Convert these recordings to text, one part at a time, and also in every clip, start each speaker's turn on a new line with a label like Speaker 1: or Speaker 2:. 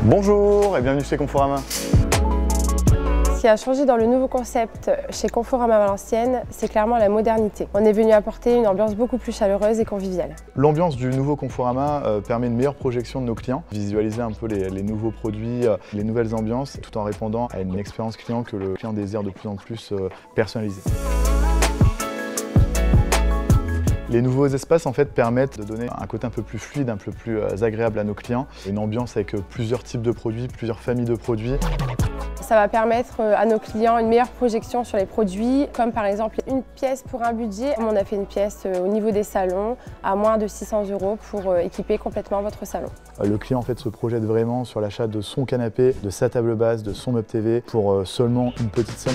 Speaker 1: Bonjour et bienvenue chez Conforama.
Speaker 2: Ce qui a changé dans le nouveau concept chez Conforama Valenciennes, c'est clairement la modernité. On est venu apporter une ambiance beaucoup plus chaleureuse et conviviale.
Speaker 1: L'ambiance du nouveau Conforama permet une meilleure projection de nos clients, visualiser un peu les nouveaux produits, les nouvelles ambiances, tout en répondant à une expérience client que le client désire de plus en plus personnaliser. Les nouveaux espaces en fait permettent de donner un côté un peu plus fluide, un peu plus agréable à nos clients. Une ambiance avec plusieurs types de produits, plusieurs familles de produits.
Speaker 2: Ça va permettre à nos clients une meilleure projection sur les produits, comme par exemple une pièce pour un budget. On a fait une pièce au niveau des salons à moins de 600 € pour équiper complètement votre salon.
Speaker 1: Le client en fait se projette vraiment sur l'achat de son canapé, de sa table basse, de son meuble TV pour seulement une petite somme.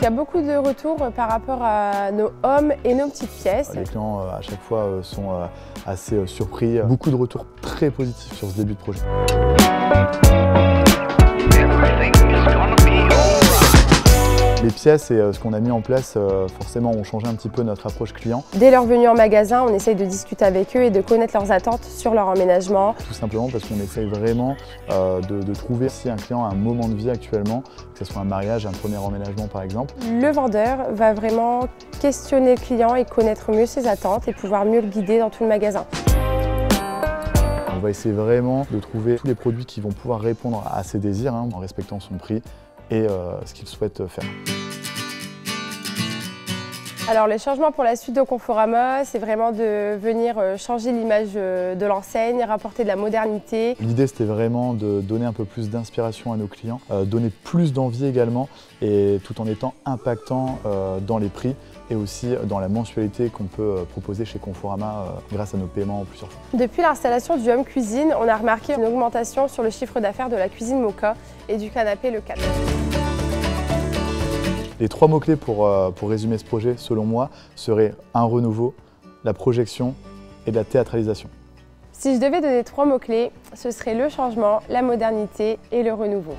Speaker 2: Il y a beaucoup de retours par rapport à nos hommes et nos petites pièces.
Speaker 1: Les clients à chaque fois sont assez surpris. Beaucoup de retours très positifs sur ce début de projet. Les pièces et ce qu'on a mis en place, forcément, ont changé un petit peu notre approche client.
Speaker 2: Dès leur venue en magasin, on essaye de discuter avec eux et de connaître leurs attentes sur leur emménagement.
Speaker 1: Tout simplement parce qu'on essaye vraiment de trouver si un client a un moment de vie actuellement, que ce soit un mariage, un premier emménagement par exemple.
Speaker 2: Le vendeur va vraiment questionner le client et connaître mieux ses attentes et pouvoir mieux le guider dans tout le magasin.
Speaker 1: On va essayer vraiment de trouver tous les produits qui vont pouvoir répondre à ses désirs en respectant son prix et ce qu'il souhaite faire.
Speaker 2: Alors les changements pour la suite de Conforama, c'est vraiment de venir changer l'image de l'enseigne, rapporter de la modernité.
Speaker 1: L'idée c'était vraiment de donner un peu plus d'inspiration à nos clients, donner plus d'envie également et tout en étant impactant dans les prix et aussi dans la mensualité qu'on peut proposer chez Conforama grâce à nos paiements en plusieurs fois.
Speaker 2: Depuis l'installation du Home Cuisine, on a remarqué une augmentation sur le chiffre d'affaires de la cuisine Moka et du canapé Le 4.
Speaker 1: Les trois mots-clés pour résumer ce projet, selon moi, seraient un renouveau, la projection et de la théâtralisation.
Speaker 2: Si je devais donner trois mots-clés, ce serait le changement, la modernité et le renouveau.